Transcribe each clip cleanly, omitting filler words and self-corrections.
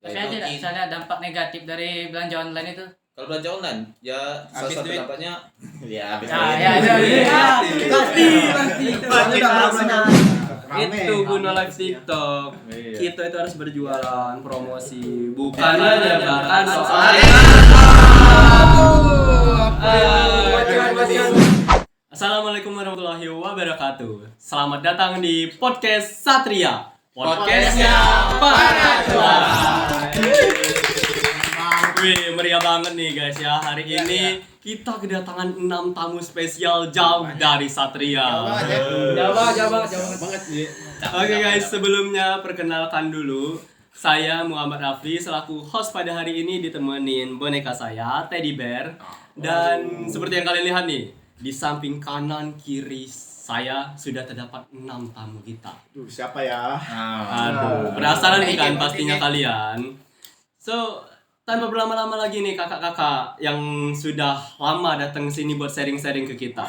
Tapi ada misalnya dampak negatif dari belanja online itu? Kalau belanja online, ya salah satu dampaknya ya habis Pasti. Itu guna live TikTok. Kita itu harus berjualan, promosi, bukan menyebarkan soal. Assalamualaikum warahmatullahi wabarakatuh. Selamat datang di podcast Satria. Podcastnya para juara. Wih, meriah banget nih guys ya. Hari ini kita kedatangan 6 tamu spesial jauh dari Satria. Jauh banget. Oke guys, sebelumnya perkenalkan dulu. Saya Muhammad Rafli selaku host pada hari ini ditemenin boneka saya, Teddy Bear. Dan seperti yang kalian lihat nih, di samping kanan kiri saya sudah terdapat 6 tamu kita. Siapa ya? Aduh, penasaran nih kan pastinya kalian. So, tanpa berlama-lama lagi nih kakak-kakak yang sudah lama datang sini buat sharing-sharing ke kita.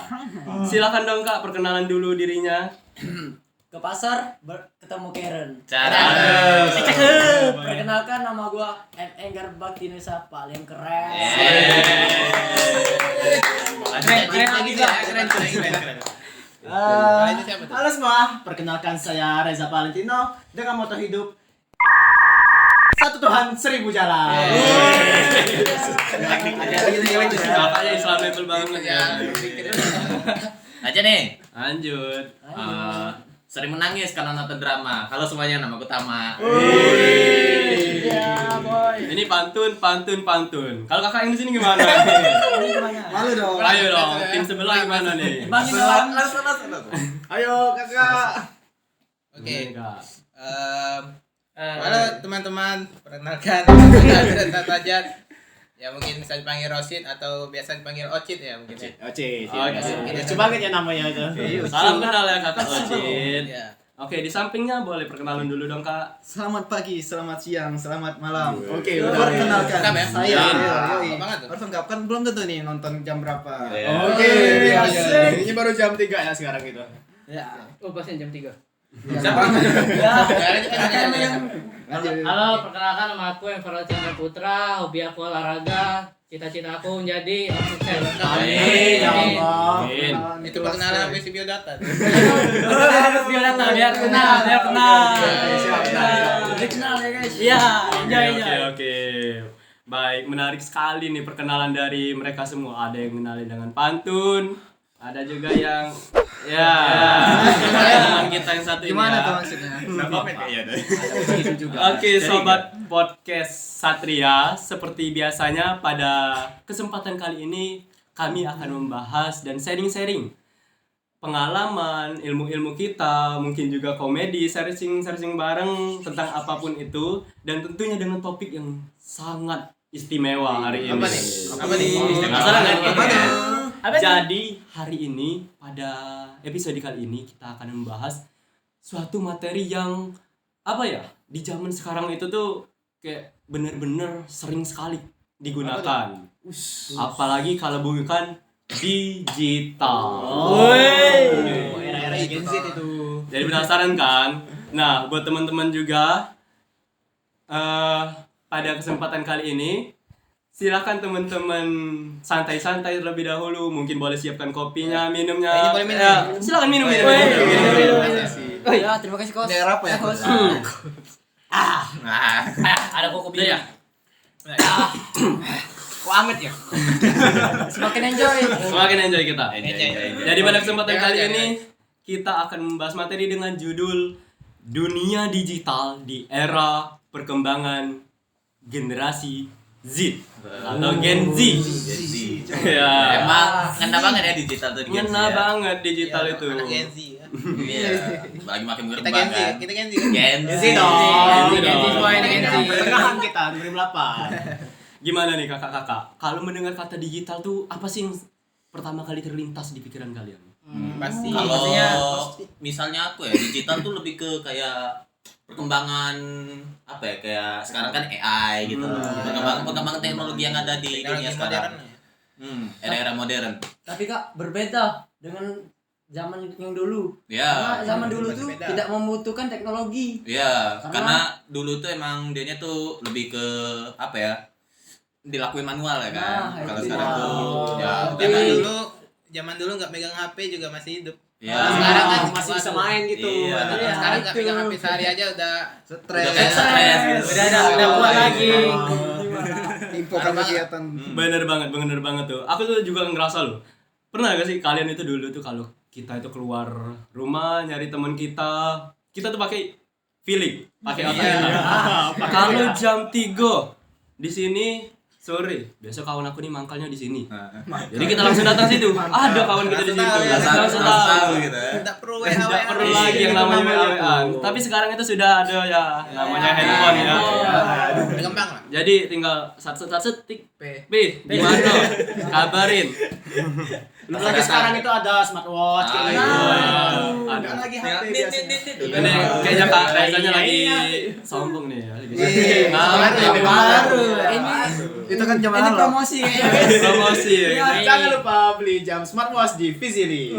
Silakan dong Kak, perkenalan dulu dirinya. Ke pasar ketemu Karen. cara. Perkenalkan, nama gua Enggar Baktinesa, paling keren. Keren. Halo semua, perkenalkan saya Reza Valentino dengan moto hidup satu Tuhan, 1000 jalan. Kakaknya Islamable banget ya. Aja nih. Lanjut. Sering menangis karena nonton drama. Halo semuanya, nama aku Tama. Ini pantun. Kalau kakak yang di sini gimana? Malu dong. Ayo dong, tim sebelah gimana nih? Ayo kakak. Oke. Kak. Halo teman-teman, perkenalkan saya Tajat. Ya mungkin bisa dipanggil Rosid atau biasa dipanggil Ocit ya mungkin. Oke. Oke. Coba banget ya namanya itu. Salam kenal ya kakak Ocit. Ya. Oke, di sampingnya boleh perkenalan dulu dong kak. Selamat pagi, selamat siang, selamat malam. Oke, Udah. perkenalkan Lengkap ya? saya. Lengkap banget tuh. Harus lengkap kan belum tentu nih nonton jam berapa. Oke, asik. Ini baru jam 3 ya sekarang gitu. Ya. Oh, pasnya jam 3. Siapa? Halo, perkenalkan nama aku Enver Chandra Putra, hobi aku olahraga, cita-cita aku menjadi sukses. Amin ya Allah. Amin. Itu perkenalan apa sih biodata tuh? Biodata biar kenal. Kenal ya guys. Iya, Oke. Baik, menarik sekali nih perkenalan dari mereka semua. Ada yang kenalin dengan pantun, ada juga yang dengan kita yang satu ini. Gimana ya. tuh maksudnya? Oke, sobat podcast Satria, seperti biasanya pada kesempatan kali ini kami akan membahas dan sharing-sharing pengalaman, ilmu-ilmu kita, mungkin juga komedi, sharing bareng tentang apapun itu, dan tentunya dengan topik yang sangat istimewa hari ini. Apa nih? Penasaran kan? Apa tuh? Jadi hari ini pada episode kali ini kita akan membahas suatu materi yang apa ya, di zaman sekarang itu tuh kayak bener-bener sering sekali digunakan. Apalagi kalau bukan digital. Era-era Gen Z itu. Jadi penasaran kan? Nah, buat teman-teman juga pada kesempatan kali ini silakan teman-teman santai-santai terlebih dahulu. Mungkin boleh siapkan kopinya, minumnya. Ini boleh minum. Ya, silakan minum. Oh ya, terima kasih kos. Daerah apa ya? Kos. Ada kopi ya? Kok anget ya? Semakin enjoy kita. Jadi pada kesempatan kali ini kita akan membahas materi dengan judul Dunia Digital di Era Perkembangan Generasi Z atau Gen Z. Ya. Emang ngena banget ya digital tuh. Ngena banget digital itu. Anak Gen Z ya. Iya. Lagi makin Kita berkembang Gen Z, kan. kita Gen Z. Gen Z dong. Gen Z semua ini Gen Z. Pertengahan kita 2008. Gimana nih kakak-kakak? Kalau mendengar kata digital tuh apa sih yang pertama kali terlintas di pikiran kalian? Pasti. Kalau misalnya aku ya, digital tuh lebih ke kayak perkembangan apa ya, kayak sekarang kan AI gitu. Perkembangan teknologi yang ada di dunia Teknologi modern. sekarang. Era-era modern. Tapi Kak, berbeda dengan zaman yang dulu. Ya. Karena zaman dulu Masih tuh beda. tidak membutuhkan teknologi. Iya, Karena- karena dulu tuh emang dianya tuh lebih ke apa ya? Dilakuin manual ya kan. Nah, Kalau itu. sekarang tuh ya Zaman dulu nggak megang HP juga masih hidup. ya. Kalau sekarang kan masih bisa main gitu. Iya. Iya, sekarang nggak itu. megang HP sehari aja udah Udah kayak stres gitu. Udah kuat lagi. Infokan kegiatan. Bener banget tuh. Aku tuh juga ngerasa loh. Pernah gak sih kalian itu dulu tuh kalau kita itu keluar rumah nyari teman kita tuh pakai feeling, pakai otak kita. Kalau jam 3 di sini sore, besok kawan aku nih mangkalnya di sini. Jadi kita langsung datang situ. Ada kawan kita di situ. Langsung tahu gitu ya. nggak perlu Tidak perlu lagi yang namanya WA. Tapi sekarang itu sudah ada ya namanya handphone ya. berkembang lah. Jadi tinggal sat tik gimana? Kabarin. Belum lagi sekarang itu ada smartwatch kayak gitu. Ada. Ada lagi HP biasa. Ini kayaknya Kak Raizanya lagi sombong nih ya. Baru. Ini Itu kan zaman ini lalu. promosi kayaknya. Promosi ya. Jangan lupa beli jam smartwatch di Vizili.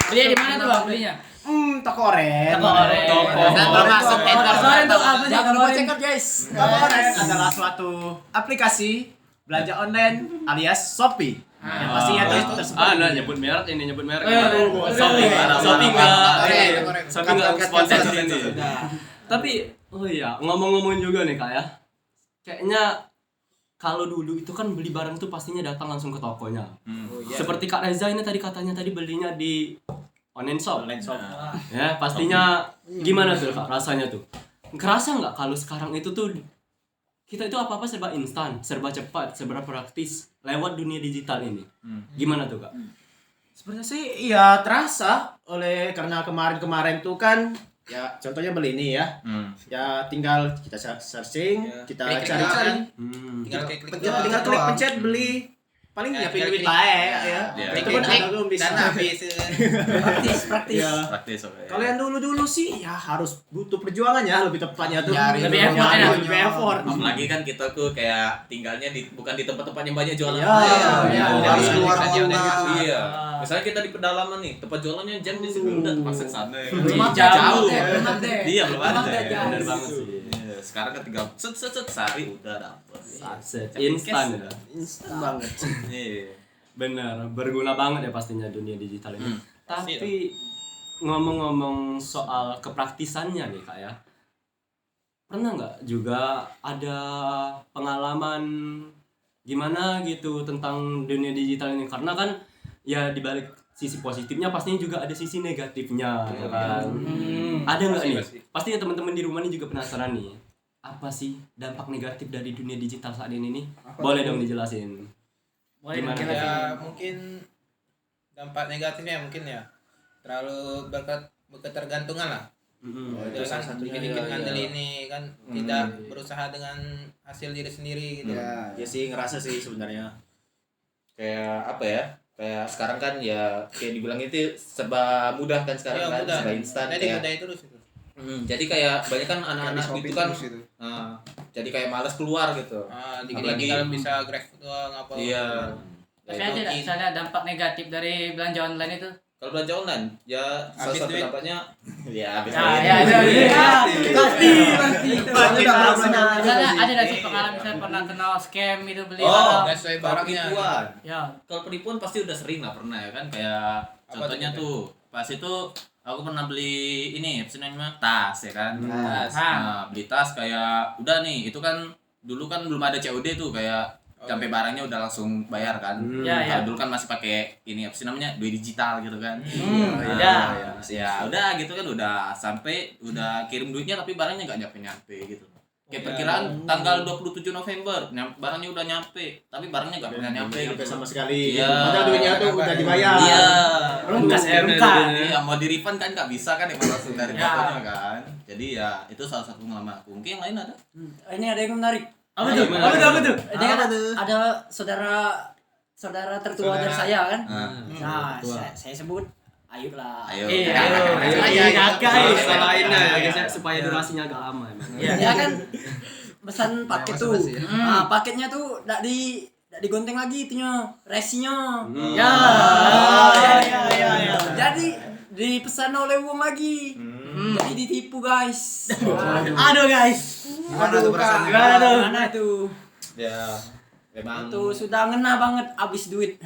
Belinya di mana tuh Bang belinya? Toko oren. Toko oren. Dan termasuk Kemarin tuh apa? Jangan lupa Kemarin. check out guys. Toko oren adalah suatu aplikasi belanja online alias Shopee. Yang pastinya itu tersebut. Nah nyebut merek ini nyebut merek. boleh. Shopee enggak Korek. Shopee enggak sponsor di sini. Tapi oh iya, ngomong-ngomong juga nih Kak ya. Kayaknya kalau dulu itu kan beli barang tuh pastinya datang langsung ke tokonya. Seperti Kak Reza ini tadi katanya tadi belinya di online shop. Ya, pastinya gimana tuh Kak rasanya tuh? Kerasa nggak kalau sekarang itu tuh kita itu apa-apa serba instan, serba cepat, serba praktis lewat dunia digital ini. Gimana tuh Kak? Sebenarnya sih iya terasa oleh karena kemarin tuh kan ya contohnya beli ini ya. Ya tinggal kita searching, kita Klik-klik cari-cari. tinggal klik Tinggal klik pencet beli. Paling nyiapin duit lah ya. Ya. Itu pun ada belum bisa. dan habis Praktis. Ya. Praktis oke. Kalau yang dulu sih ya harus butuh perjuangan ya lebih tepatnya tuh. Nyari Lebih dulu, effort, nyari ya. dulu. Lebih effort. Apalagi kan kita tuh kayak tinggalnya bukan di tempat-tempat yang banyak jualan. Iya, harus keluar Iya. kota. Iya. Misalnya kita di pedalaman nih, tempat jualannya jam di situ udah terpaksa ke sana. Belum Jauh. ada. Iya, belum ada. Bener banget sih. Iya, sekarang kan tinggal set sehari udah dapet. Instan ya. Instan banget. Iya. Bener, berguna banget ya pastinya dunia digital ini. Tapi ngomong-ngomong soal kepraktisannya nih Kak ya. Pernah nggak juga ada pengalaman gimana gitu tentang dunia digital ini? Karena kan ya dibalik sisi positifnya pastinya juga ada sisi negatifnya ya kan. Ada nggak nih? Pastinya teman-teman di rumah ini juga penasaran nih. Apa sih dampak negatif dari dunia digital saat ini nih? Boleh dong dijelasin. Gimana? ya mungkin dampak negatifnya mungkin ya terlalu berketergantungan lah. Itu salah satunya. Dikit-dikit ngandel ini kan tidak berusaha dengan hasil diri sendiri gitu. Ya sih ngerasa sih sebenarnya. Kayak apa ya? Kayak sekarang kan ya kayak dibilang itu serba mudah kan sekarang Iya, kan, mudah. serba instan Jadi kayak. mudah terus itu. Jadi kayak banyak kan anak-anak Di gitu shopping kan. terus gitu. Jadi kayak malas keluar gitu. Dikit-dikit kalau bisa grab doang apa. Iya. Tapi ada nggak misalnya dampak negatif dari belanja online itu? Kalau belanja online ya salah Habis satu duit. dampaknya ya habis Nah, duit. ya, Pasti. Misalnya ada nggak sih pengalaman misalnya pernah kenal scam itu beli Oh, barang? Nggak sesuai Kalau barangnya. penipuan. Ya. Kalau penipuan pasti udah sering lah pernah ya kan kayak Apa contohnya tuh? tuh pas itu aku pernah beli ini apa sih namanya tas ya kan tas. Ah. Nah, beli tas kayak udah nih itu kan dulu kan belum ada COD tuh kayak sampai barangnya udah langsung bayar kan. Ya, ya. Kalau dulu kan masih pakai ini apa sih namanya duit digital gitu kan. Ya. Ya udah gitu kan udah sampai udah kirim duitnya tapi barangnya nggak nyampe gitu. Kayak perkiraan tanggal 27 November barangnya udah nyampe tapi barangnya nggak pernah nyampe Sampai gitu. sama sekali. Iya. Padahal duitnya tuh udah dibayar. Iya. Lukas ya, lukas. Iya, mau di refund kan nggak bisa kan emang langsung dari Ya. tokonya kan. Jadi ya itu salah satu pengalaman aku. Mungkin yang lain ada? Ini ada yang menarik. Apa tuh? Gimana? Apa tuh? Ini kan ada saudara tertua dari saya kan. Nah, saya sebut Ayub lah. Ayo. Iya. Ayo, kakak. Selainnya ya guys ya, supaya durasinya agak lama emang. Dia kan pesan paket tuh. basa-basi ya. Nah, paketnya tuh enggak digonteng lagi itunya, resinya. Ya. iya. Jadi dipesan oleh Wong lagi. Jadi ditipu guys. Aduh guys. Gimana tuh perasaan? Gimana tuh? Ya, memang Itu sudah ngena banget abis duit.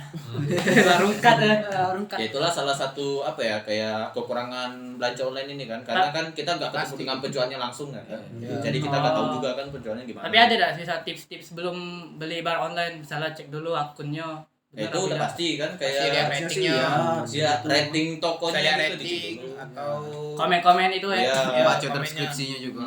Rungkat ya. Rungkat. ya itulah salah satu apa ya kayak kekurangan belanja online ini kan karena kan kita nggak ketemu dengan penjualnya langsung kan. Jadi kita nggak tahu juga kan penjualnya gimana. Tapi ada dah sisa tips-tips sebelum beli barang online, misalnya cek dulu akunnya. Ya, itu udah pasti kan Pasti lihat kayak ratingnya, dia rating saya tokonya lihat gitu rating dicek. atau Komen-komen itu ya. Iya. Baca komennya. deskripsinya juga.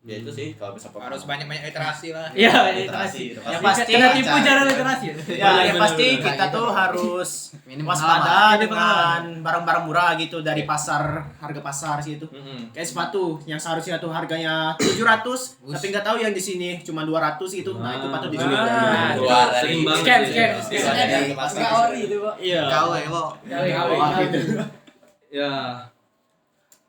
Ya itu sih kalau bisa harus banyak-banyak literasi lah. Iya, literasi. Yang pasti kena tipu cara literasi. Ya, yang pasti kita tuh harus Minim waspada Minim dengan barang-barang murah gitu dari pasar, harga pasar sih itu. Kayak sepatu yang seharusnya tuh harganya 700, tapi nggak tahu yang di sini cuma 200 gitu. Nah, itu patut dicoba. Keluar dari sering banget. Scam. Misalnya dari pasar. Nggak ori itu, Pak. Iya. Kau Wo. Ya.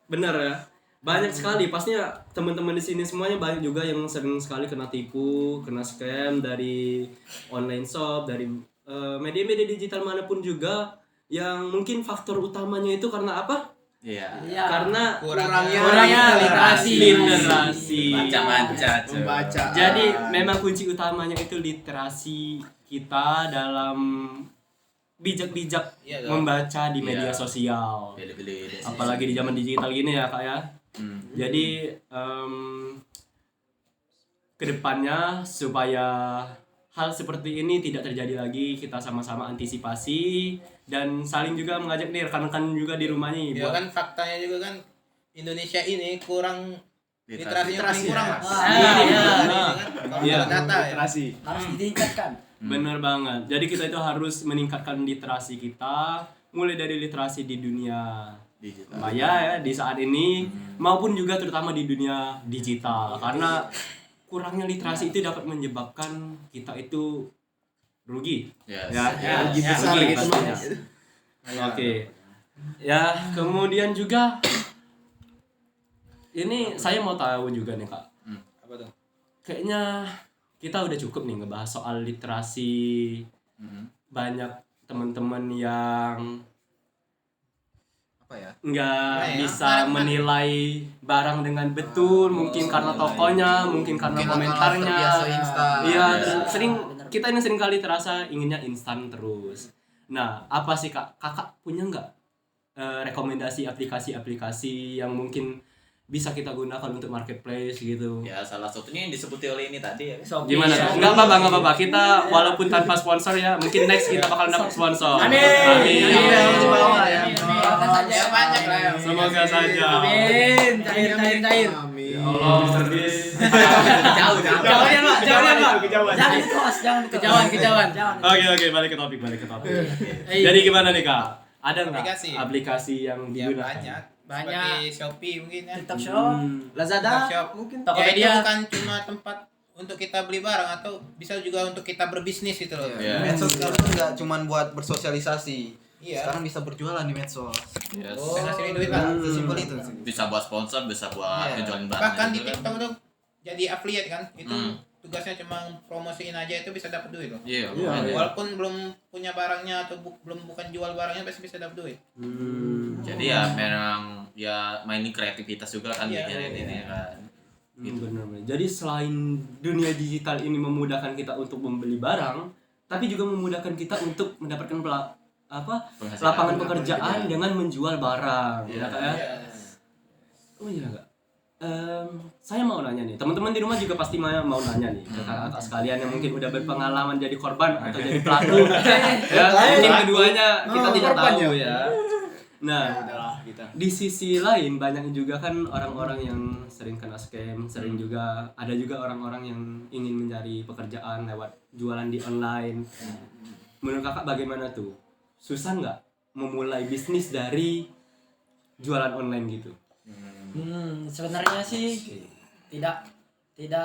Benar ya. Banyak sekali pastinya teman-teman di sini semuanya banyak juga yang sering sekali kena tipu, kena scam dari online shop, dari media-media digital manapun juga yang mungkin faktor utamanya itu karena apa? Iya. Iya. Karena Kurangnya literasi. Baca-baca. Membaca. Jadi memang kunci utamanya itu literasi kita dalam bijak-bijak Iya, dong. membaca di media Iya. sosial. Pilih-pilih. Apalagi di zaman digital gini ya Kak ya. Jadi kedepannya supaya hal seperti ini tidak terjadi lagi, kita sama-sama antisipasi dan saling juga mengajak nih rekan-rekan juga di rumah nih Ya buat kan faktanya juga kan Indonesia ini kurang literasinya Literasi, paling kurang ya. lah. Iya, Kalau Iya. data ya. Literasi. Harus ditingkatkan. bener banget. Jadi kita itu harus meningkatkan literasi kita mulai dari literasi di dunia Digital. maya ya di saat ini maupun juga terutama di dunia digital karena kurangnya literasi itu dapat menyebabkan kita itu rugi. Yes. Rugi besar rugi gitu. pastinya. Oke. Ya, kemudian juga ini saya mau tahu juga nih Kak. Apa tuh? Kayaknya kita udah cukup nih ngebahas soal literasi. Banyak teman-teman yang Apa ya? nggak Nah, ya. bisa menilai barang dengan betul, mungkin karena tokonya, mungkin karena Mungkin komentarnya. terbiasa instan. Iya, Iya. sering kita ini sering kali terasa inginnya instan terus. Nah, apa sih Kak? Kakak punya nggak rekomendasi aplikasi-aplikasi yang mungkin bisa kita gunakan untuk marketplace gitu? Ya salah satunya yang disebuti oleh ini tadi ya. Gimana? Nggak apa-apa. Kita walaupun tanpa sponsor ya, mungkin next kita bakal dapat sponsor. Amin. Doakan saja. Ya banyak lah ya. Semoga saja. Amin. Cair. Amin. Ya Allah, Mr. Beast. Jauh ya, Pak. Jangan kos, jangan Kejauhan. Oke, balik ke topik. Jadi gimana nih Kak? Ada nggak Aplikasi. aplikasi yang Ya digunakan? banyak. Banyak. Seperti Shopee mungkin ya. TikTok Shop. Lazada Shop. mungkin. Ya, itu Tokopedia. bukan cuma tempat untuk kita beli barang atau bisa juga untuk kita berbisnis gitu loh. Iya. Medsos sekarang tuh nggak cuma buat bersosialisasi. Iya. Sekarang bisa berjualan di medsos. Yes. Bisa ngasilin duit lah. Sesimpel itu. Bisa buat sponsor, bisa buat Iya. ngejualin barang. Bahkan di gitu kan. TikTok tuh jadi affiliate kan. Itu Hmm. tugasnya cuma promosiin aja itu bisa dapat duit loh. Iya. Iya. makanya. Walaupun belum punya barangnya atau bukan jual barangnya pasti bisa dapat duit. Jadi ya memang ya mainin kreativitas juga kan Iya. bikin ini kan. Benar. Jadi selain dunia digital ini memudahkan kita untuk membeli barang, tapi juga memudahkan kita untuk mendapatkan Penghasilan. lapangan pekerjaan dengan menjual barang, Iya. ya Kak ya? Oh iya Kak. Saya mau nanya nih, teman-teman di rumah juga pasti mau nanya nih ke kakak sekalian yang mungkin udah berpengalaman jadi korban atau jadi pelaku. Ya, mungkin keduanya kita tidak tahu ya. Nah, di sisi lain banyak juga kan orang-orang yang sering kena scam, sering juga ada juga orang-orang yang ingin mencari pekerjaan lewat jualan di online. Menurut kakak bagaimana tuh? Susah nggak memulai bisnis dari jualan online gitu? Sebenarnya sih tidak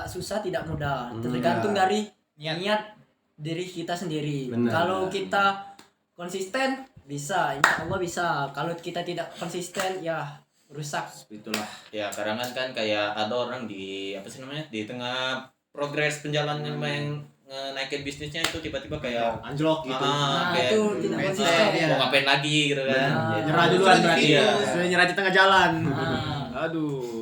susah, tidak mudah. Tergantung dari niat diri kita sendiri. Benar. Kalau kita konsisten bisa, insya Allah bisa. Kalau kita tidak konsisten ya rusak. Itulah. Ya kadang kan kayak ada orang di apa sih namanya di tengah progres penjalanan yang naikin bisnisnya itu tiba-tiba kayak anjlok gitu. kayak itu tidak konsisten. mau ngapain lagi gitu kan. Nyerah duluan berarti. Iya. Sudah nyerah di tengah jalan. Ah. Aduh.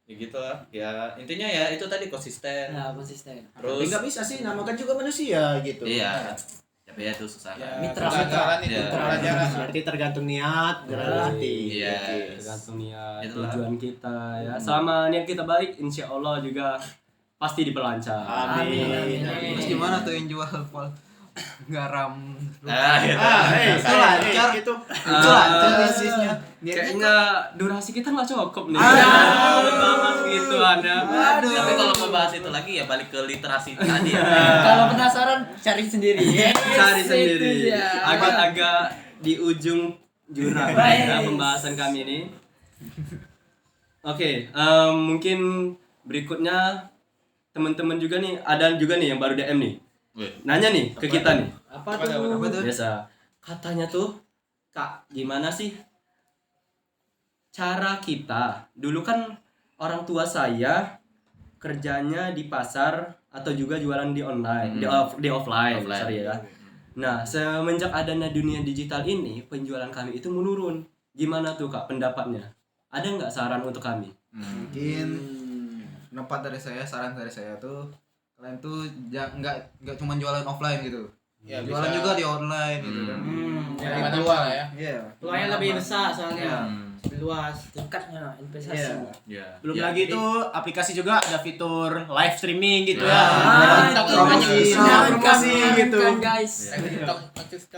Ya gitu lah. Ya intinya ya itu tadi konsisten. Ya, konsisten. Terus Terus nggak bisa sih, namakan juga manusia gitu. iya. Tapi ya itu susah. Ya, Mitra. pelajaran itu Ya. pelajaran. Berarti tergantung niat, berarti. Iya. Tergantung niat, Itulah. tujuan kita ya. Selama niat kita baik, insya Allah juga pasti diperlancar. Amin. Terus gimana tuh yang jual pol garam? Itu. Itu lancar. Itu. Itu lancar bisnisnya. Kayaknya durasi kita nggak cukup nih. Aduh. Bahas gitu ada. Tapi kalau mau bahas itu lagi ya balik ke literasi tadi. Kalau penasaran cari sendiri. Cari Itu sendiri. dia. Agak-agak di ujung jurang Baik. ya pembahasan kami ini. Oke, mungkin berikutnya teman-teman juga nih, ada juga nih yang baru DM nih. Wih. Nanya nih ke kita nih. Apa Apa tuh? Apa tuh? Biasa. Katanya tuh, Kak, gimana sih cara kita? Dulu kan orang tua saya kerjanya di pasar atau juga jualan di online, di offline, Offline. sorry ya. Nah, semenjak adanya dunia digital ini, penjualan kami itu menurun. Gimana tuh Kak pendapatnya? Ada nggak saran untuk kami? Mungkin pendapat dari saya, saran dari saya tuh kalian tuh nggak cuma jualan offline gitu. Ya, Jualan bisa. juga di online gitu kan. Ya, Cari mana peluang. ya. Iya. Peluangnya lebih besar soalnya. Lebih luas. Tingkatnya investasi. Iya. Ya. Belum Ya, lagi tuh aplikasi juga ada fitur live streaming gitu ya. Ah, TikTok itu banyak promosi, bisa. promosi gitu. Kan, guys. TikTok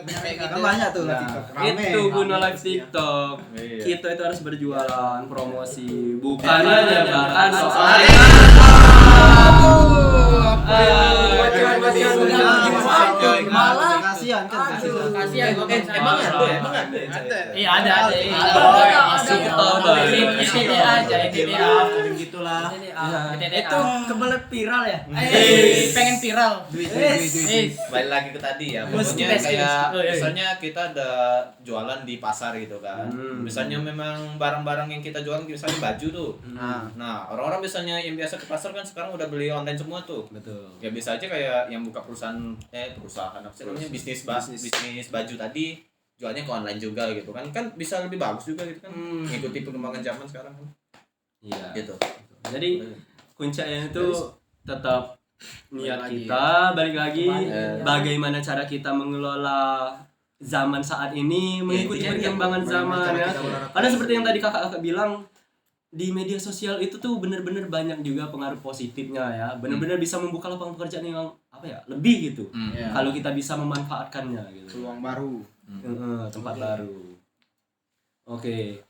kayak gitu. Kan banyak tuh Nah, TikTok rame. Itu guna live TikTok. Iya. Kita itu harus berjualan, promosi, bukan aja bahkan soal Malah. Kasihan kan kasihan. Kasihan gua Emang ada. Iya ada. Isi aja, Gitulah. Itu kebelet viral ya. Pengen viral. Duit. Balik lagi ke tadi ya, Bos, pokoknya best, kayak best. misalnya kita ada jualan di pasar gitu kan. Misalnya memang barang-barang yang kita jual misalnya baju tuh. Nah, orang-orang misalnya yang biasa ke pasar kan sekarang udah beli online semua tuh. betul. Ya bisa aja kayak yang buka perusahaan apa sih namanya bisnis baju tadi jualnya ke online juga gitu kan bisa lebih bagus juga gitu kan ngikuti perkembangan zaman sekarang kan Iya. gitu. Jadi kuncinya itu tetap niat Balik lagi kita, balik lagi Iya. bagaimana cara kita mengelola zaman saat ini mengikuti intinya perkembangan dia, zaman bagaimana ya. cara kita beradaptasi. Karena seperti yang tadi kakak bilang di media sosial itu tuh benar-benar banyak juga pengaruh positifnya ya. Benar-benar bisa membuka lapangan pekerjaan yang apa ya, lebih gitu. Ya. Kalau kita bisa memanfaatkannya gitu. Peluang baru. Tempat baru. Oke.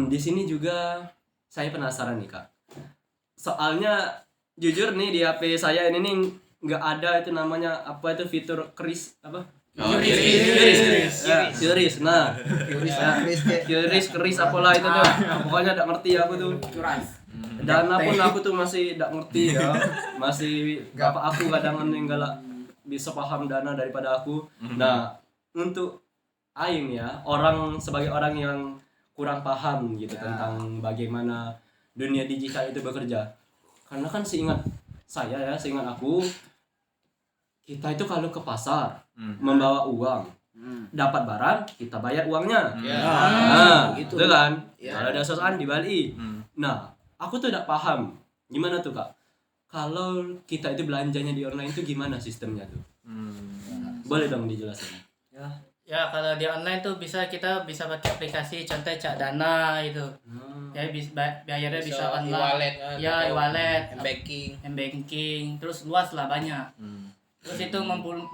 Di sini juga saya penasaran nih Kak. Soalnya jujur nih di HP saya ini nih nggak ada itu namanya apa itu fitur keris apa? Keris. Nah, keris apalah itu tuh. Pokoknya nggak ngerti aku tuh. Dana pun aku tuh masih nggak ngerti ya. Masih apa aku kadang nggak bisa paham dana daripada aku. Nah, untuk Aing ya, sebagai orang yang kurang paham gitu tentang bagaimana dunia digital itu bekerja. Karena kan seingat aku, kita itu kalau ke pasar membawa uang, dapat barang, kita bayar uangnya. Nah, gitu kan. Kalau ada sesuatu di Bali. Nah, aku tuh tidak paham. Gimana tuh, Kak? Kalau kita itu belanjanya di online itu gimana sistemnya tuh? Boleh dong dijelasin. Ya kalau di online tuh kita bisa pakai aplikasi contoh Cak Dana itu. Ya bayarnya bisa online. E-wallet Ya e-wallet, banking. M-banking, terus luas lah banyak. Terus itu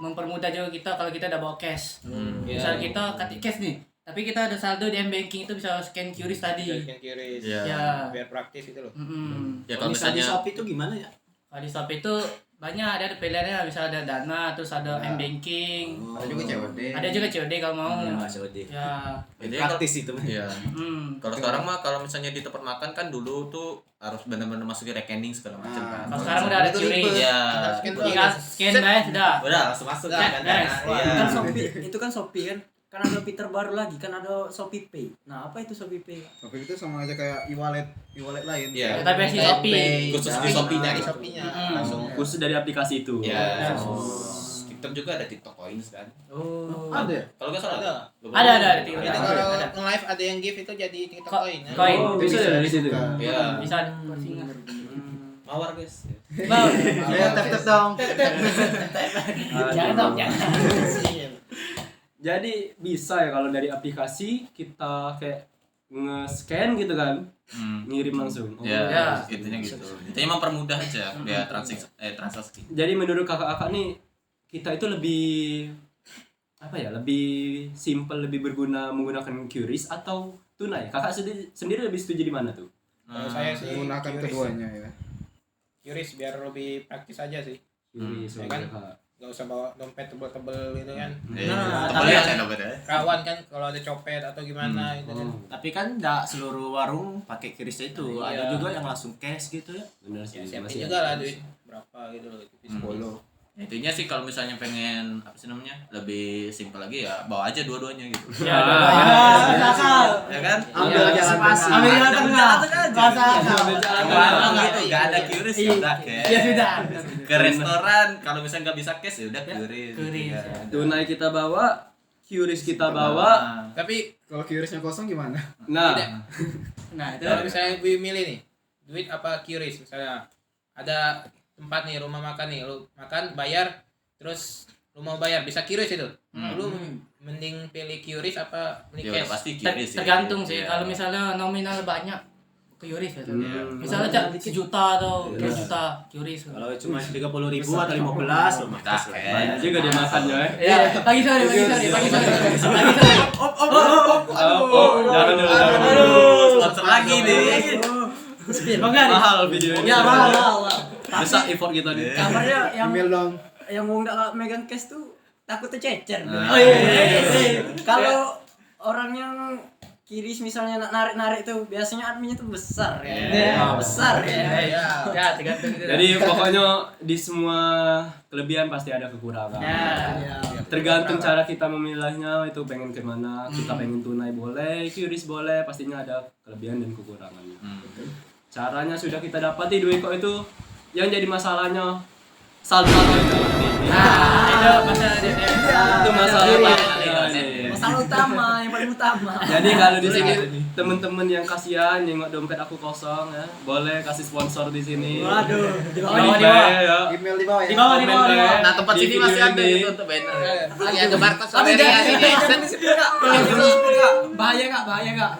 mempermudah juga kita kalau kita udah bawa cash. Misal kita ketik cash nih, tapi kita ada saldo di M-banking itu bisa scan QRIS tadi. Scan QRIS. Ya. Biar praktis itu loh. Ya kalau Bisa di misalnya Shopee itu gimana ya? Kalau di Shopee itu banyak ada pilihannya, bisa ada Dana, terus ada M-banking. Ada juga COD. Ada juga COD kalau mau. COD. Ya. ini Praktis itu. ya. Hmm. Kalau sekarang mah kalau misalnya di tempat makan kan dulu tuh harus benar-benar masukin rekening segala macam kan. Kalau sekarang udah ada Itu QRIS. ribet. Iya. Tinggal scan bayar sudah. Udah langsung masuk Udah, kan. beres. Iya. Kan Shopee, itu kan Shopee kan. kan ada fitur baru lagi, kan ada Shopee Pay. Nah, apa itu Shopee Pay? Shopee itu sama aja kayak e-wallet lain. Iya. Tapi versi Shopee. Khusus di Shopee dari dari Shopee-nya Hmm. langsung. Khusus dari aplikasi itu. Ya. TikTok juga ada TikTok Coins kan. Oh. Ada. Kalau nggak salah. Ada. Ada Itu TikTok. kalau Ada. nge-live ada yang gift itu jadi TikTok Ko- coin. Ya. Coin. Oh, bisa dari situ. Iya. Bisa singa. Mawar guys. Bang. Ayo tap dong. Jangan dong, jangan. Jadi bisa ya kalau dari aplikasi kita kayak nge-scan gitu kan, ngirim langsung. Oh. Ya, intinya gitu. Intinya mempermudah aja dia transaksi. Jadi menurut kakak-kakak nih, kita itu lebih apa ya, lebih simple, lebih berguna menggunakan QRIS atau tunai? Kakak sendiri lebih setuju di mana tuh? Kalau saya sih Menggunakan QRIS. keduanya ya. QRIS biar lebih praktis aja sih. QRIS ya kan? Kak. Gak usah bawa dompet tebel-tebel gitu kan. Tebel ya saya dapat ya. Rawan kan kalau ada copet atau gimana gitu kan. Tapi kan enggak seluruh warung pakai QRIS itu. Iya. Ada juga yang langsung cash gitu ya. Benar sih. Ya siapin masih juga ada. lah duit berapa gitu loh. Tipis bolo. Intinya sih kalau misalnya pengen apa sih namanya lebih simpel lagi ya bawa aja dua-duanya gitu. Ya, Ya kan? Ambil jalan tengah. Ambil jalan tengah. Masa Warung gitu nggak ada QRIS ya udah Ya cash. sudah. Ke restoran kalau misalnya nggak bisa cash ya udah QRIS. QRIS, Ya. ya. Tunai kita bawa, QRIS kita bawa. Tapi Kalau QRIS-nya kosong gimana? Nah, Nah, itu kalau misalnya gue milih nih, duit apa QRIS misalnya. Ada tempat nih rumah makan nih, lu makan bayar terus lu mau bayar bisa QRIS itu. Lu mending pilih QRIS apa Ya pilih udah cash? pasti QRIS. sih. tergantung sih. Iya. Kalau misalnya nominal banyak QRIS ya. Misalnya Iya. Cak, sejuta atau 2 juta QRIS. Kalau cuma 30.000 atau 15 loh Dah, banyak juga dia makannya ya. Ya, pagi sore. Pagi sore. Jangan dulu, jangan dulu. Aduh, sponsor lagi nih. Mahal videonya. Ya, mahal. Besar effort kita nih. Kamarnya Email dong. yang mau nggak megang cash tuh takutnya cecer. Oh, iya. Kalau orang yang QRIS misalnya narik tuh biasanya adminnya tuh besar ya. Besar ya. Ya, tergantung itu. Jadi pokoknya di semua kelebihan pasti ada kekurangan. Ya. Tergantung cara kita memilihnya itu pengen kemana. Kita pengen tunai boleh, QRIS boleh, pastinya ada kelebihan dan kekurangannya. Caranya sudah kita dapati duit kok itu, yang jadi masalahnya saldo itu. Nah, itu masalah dia. Itu masalah Masalah utama, yang paling utama. Jadi kalau di sini teman-teman yang kasihan nengok dompet aku kosong ya, boleh kasih sponsor di sini. Waduh, di bawah Komen di bawah. ya. Email di bawah ya. Di bawah. Komen be. Nah, tempat Di sini video masih ada ini. gitu untuk banner. Lagi ada barcode Tapi Saweria jangan sini. jangan di-spill, Kak. Jangan di-spill, Kak. Bahaya Kak. Bahaya Kak.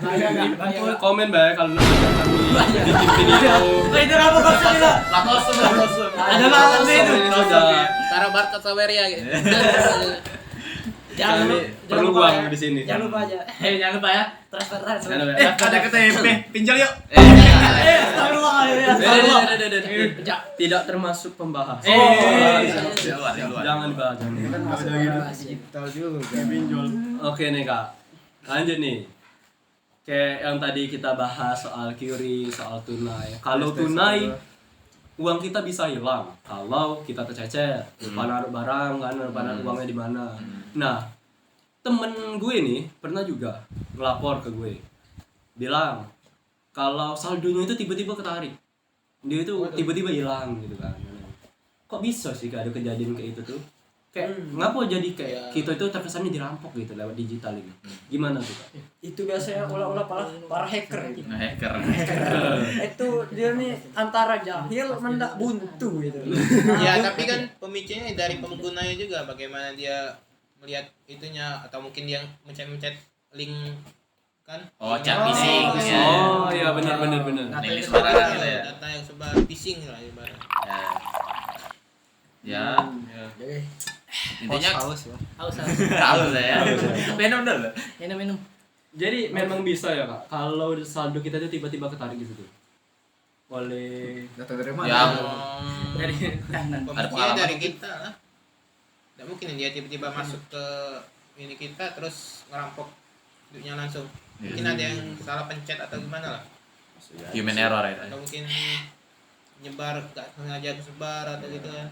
Komen be kalau nonton kami bikin video. Itu apa maksudnya? Langsung. Ada maksud itu. Sudah. Taruh barcode Saweria gitu. Jangan Perlu lupa uang ya. di sini. Jangan lupa aja. Jangan lupa ya. Transfer. Jangan lupa. Ada KTP, pinjol yuk. Tidak termasuk pembahas. Di luar. Jangan dibahas. Kan masih ada digital juga. Oke nih Kak. Lanjut nih. Kayak yang tadi kita bahas soal QRIS, soal tunai. Kalau tunai uang kita bisa hilang kalau kita tercecer, lupa naruh barang kan, lupa naruh uangnya di mana. Nah, temen gue nih pernah juga ngelapor ke gue, bilang kalau saldonya itu tiba-tiba ketarik, dia itu tiba-tiba hilang gitu kan. Kok bisa sih gak ada kejadian kayak itu tuh? Kayak ngapa jadi kayak kita itu terkesannya dirampok gitu lewat digital ini? Gimana tuh Kak? Itu biasanya ulah-ulah para hacker. Hacker. Itu dia nih antara jahil mendak buntu gitu. Ya tapi kan pemicunya dari penggunanya juga bagaimana dia melihat itunya atau mungkin dia mencet link kan. Oh, chat phishing. Oh iya benar. Ini sembarangan gitu ya. Data yang sebar phishing lah ibarat. Ya. Intinya Haus. tahu saya. Minum dulu. Minum. Jadi memang bisa ya Kak, kalau saldo kita itu tiba-tiba ketarik gitu tuh oleh Data dari mana? Yang Dari kanan. Pemicunya pengalaman dari kita lah. Tidak mungkin dia tiba-tiba masuk ke ini kita terus ngerampok duitnya langsung. Mungkin ada yang salah pencet atau gimana lah. human error ya. Atau mungkin nyebar gak sengaja kesebar atau gitu kan.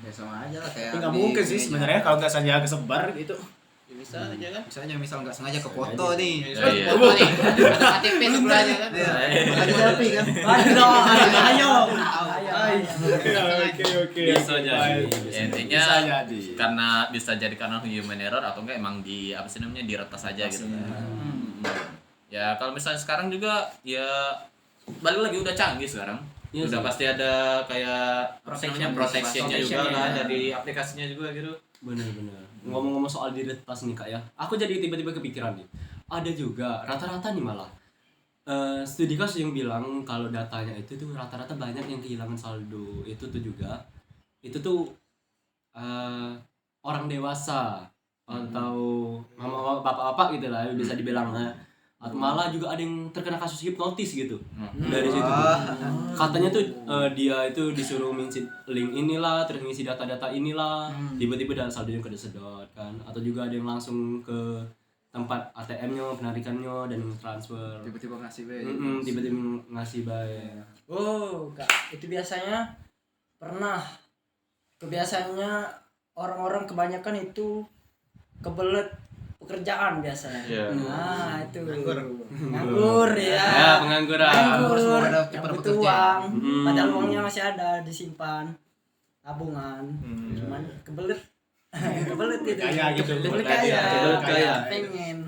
Ya sama aja lah kayak. Tapi nggak mungkin sih sebenarnya kalau nggak saja kesebar gitu. Bisa aja kan. Misalnya misal nggak sengaja ke foto nih. Iya. Foto nih. Ada KTP sebelahnya kan. Iya. Lagi selfie kan. Ayo. Oke. Bisa jadi. Ya, intinya Bisa jadi. karena bisa jadi karena human error atau enggak emang di apa sih namanya diretas aja gitu. Ya kalau misalnya sekarang juga ya balik lagi udah canggih sekarang. Iya Udah sih. pasti ada kayak apa sih namanya protectionnya juga Protectionnya. kan dari aplikasinya juga gitu. Bener-bener. Ngomong-ngomong soal diretas nih Kak ya, aku jadi tiba-tiba kepikiran nih. Ada juga rata-rata nih malah studi kasus yang bilang kalau datanya itu tuh rata-rata banyak yang kehilangan saldo. Itu tuh juga itu tuh orang dewasa atau mama bapak-bapak gitu lah bisa dibilang atau malah juga ada yang terkena kasus hipnotis gitu dari situ tuh. Katanya tuh dia itu disuruh ngisi link inilah terus ngisi data-data inilah tiba-tiba dan saldonya kesedot kan atau juga ada yang langsung ke tempat ATM-nya penarikannya dan transfer Tiba-tiba ngasih be. tiba-tiba ngasih bayar. Oh, Kak, itu biasanya pernah kebiasaannya orang-orang kebanyakan itu kebelet pekerjaan biasanya. Iya. Nah, itu. Nganggur. Ya. Ya, pengangguran. Nganggur. Harus ada Yang cepat butuh bekerja. uang. Hmm. Padahal uangnya masih ada disimpan tabungan. Cuman kebelet. Kebelet itu. Kaya gitu. Kebelet Kaya. kaya. Kebelet kaya. Pengen.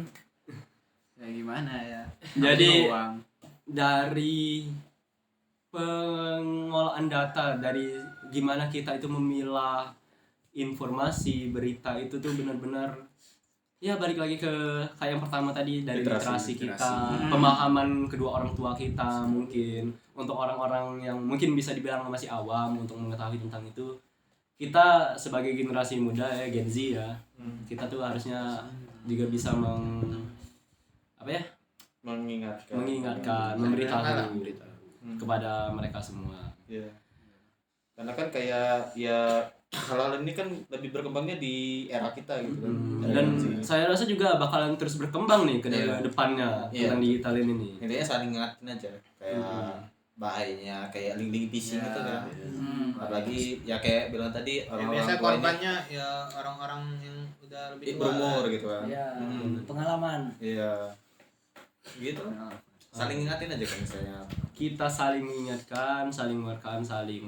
Ya gimana ya? Jadi Uang. dari pengolahan data dari gimana kita itu memilah informasi berita itu tuh benar-benar ya balik lagi ke kayak yang pertama tadi dari literasi kita, pemahaman kedua orang tua kita mungkin untuk orang-orang yang mungkin bisa dibilang masih awam untuk mengetahui tentang itu kita sebagai generasi muda ya Gen Z ya kita tuh harusnya juga bisa mengingatkan memberitahu kepada mereka semua. Iya. Karena kan kayak ya hal-hal ini kan lebih berkembangnya di era kita gitu kan. Dan saya rasa juga bakalan terus berkembang nih ke Iya. depannya Iya. tentang digital ini. Intinya saling ngingatin aja kayak bahayanya kayak link-link phishing gitu kan. Apalagi ya kayak bilang tadi Ya, orang-orang biasa tua ini korbannya ya orang-orang yang udah lebih tua. berumur gitu kan. Ya, pengalaman. Iya. Gitu. Saling ngingatin aja kan misalnya. Kita saling mengingatkan, saling menguatkan, saling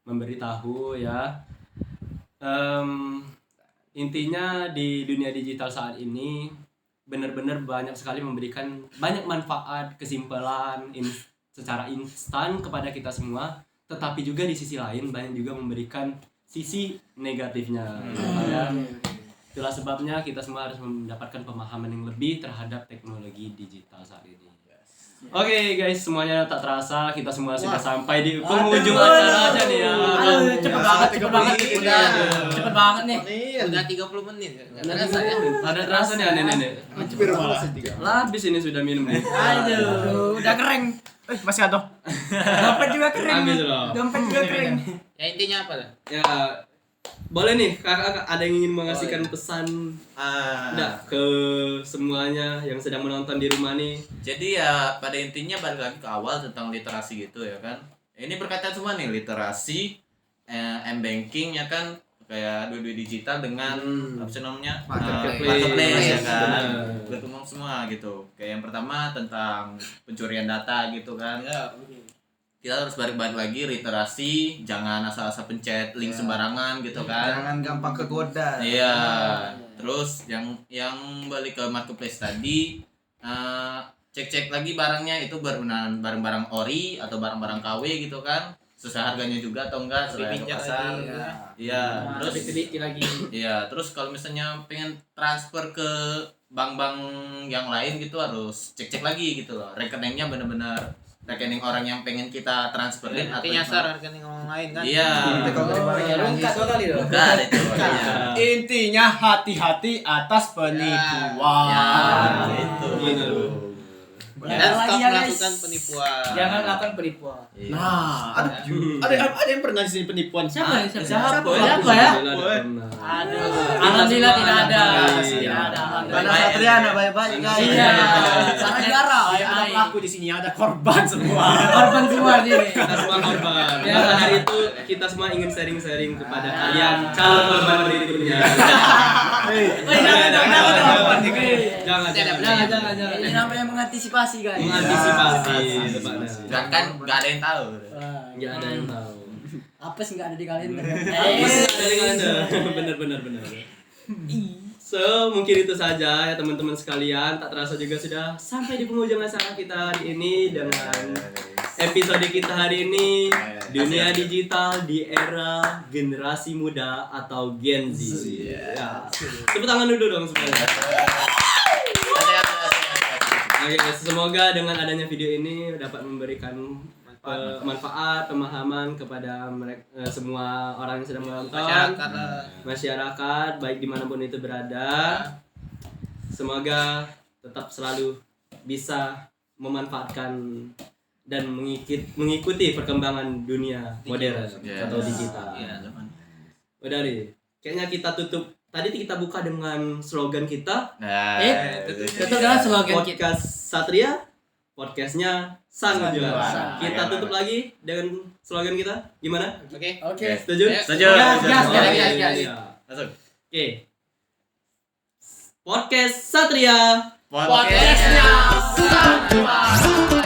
memberitahu ya. Intinya di dunia digital saat ini benar-benar banyak sekali memberikan banyak manfaat, kesimpulan secara instan kepada kita semua, tetapi juga di sisi lain banyak juga memberikan sisi negatifnya. Ya. Itulah sebabnya kita semua harus mendapatkan pemahaman yang lebih terhadap teknologi digital saat ini. Oke guys, semuanya tak terasa kita semua sudah sampai di penghujung acara aja nih ya. Aduh, cepet banget. Cepet banget nih. Udah 30 menit. Enggak terasa ya. Ada terasa nih nenek-nenek. Lah habis ini sudah minum nih. Aduh, udah kering. Masih ada. Dompet juga kering. Habis loh. Dompet juga kering. Ya intinya apa dah? Ya boleh nih kakak ada yang ingin mengasihkan pesan enggak ke semuanya yang sedang menonton di rumah nih. Jadi ya pada intinya balik lagi ke awal tentang literasi gitu ya kan. Ini berkaitan semua nih literasi, m-banking ya kan, kayak duit digital dengan apa sih namanya marketplace ya kan. Berkembang semua gitu. Kayak yang pertama tentang pencurian data gitu kan. Ya, Kita harus balik lagi literasi, jangan asal-asal pencet link sembarangan gitu kan. Jangan gampang kegoda. Iya. Terus yang balik ke marketplace tadi, cek-cek lagi barangnya itu barang-barang ori atau barang-barang KW gitu kan. Sesuai harganya juga atau enggak sesuai bijak pasar. lagi, ya. Iya, terus Teliti lagi. iya, terus kalau misalnya pengen transfer ke bank-bank yang lain gitu harus cek-cek lagi gitu loh. Rekeningnya benar-benar rekening orang yang pengen kita transferin atau nanti nyasar rekening orang lain kan. Iya. Lengkap kali loh. Bukan itu makanya. Intinya hati-hati atas penipuan. Ya, itu. Dan Jangan stop lagi ya, guys. melakukan penipuan. Jangan lakukan penipuan. Nah, ada yang pernah di sini penipuan? Siapa ya? Siapa ya? Aduh. Alhamdulillah tidak ada. Tidak ada. Mana Alhamdulillah. Satria nak baik-baik guys. Iya. Salah negara. Ada pelaku di sini, ada korban semua. Korban semua di sini. Kita semua korban. Pokoknya hari itu kita semua ingin sharing-sharing kepada kalian calon korban berikutnya. Jangan. Ini namanya mengantisipasi guys. Mengantisipasi. Kan nggak ada yang tahu. Nggak ada yang tahu. Apa sih nggak ada di kalender? Bener. So, mungkin itu saja ya teman-teman sekalian. Tak terasa juga sudah sampai di penghujung acara kita hari ini dengan episode kita hari ini, dunia digital di era generasi muda atau Gen Z. Ya. Tepuk tangan dulu dong semuanya. Oke, semoga dengan adanya video ini dapat memberikan manfaat, pemahaman kepada mereka semua orang yang sedang menonton, masyarakat baik dimanapun itu berada. Semoga tetap selalu bisa memanfaatkan dan mengikuti perkembangan dunia modern atau digital. Udah nih, kayaknya kita tutup. Tadi kita buka dengan slogan kita. Tutup dengan slogan kita. Podcast Satria, podcastnya Sang Juara. Kita tutup lagi dengan slogan kita. Gimana? Oke. Setuju? Setuju. Gas. Masuk. Oke. Podcast Satria. Podcastnya Satria.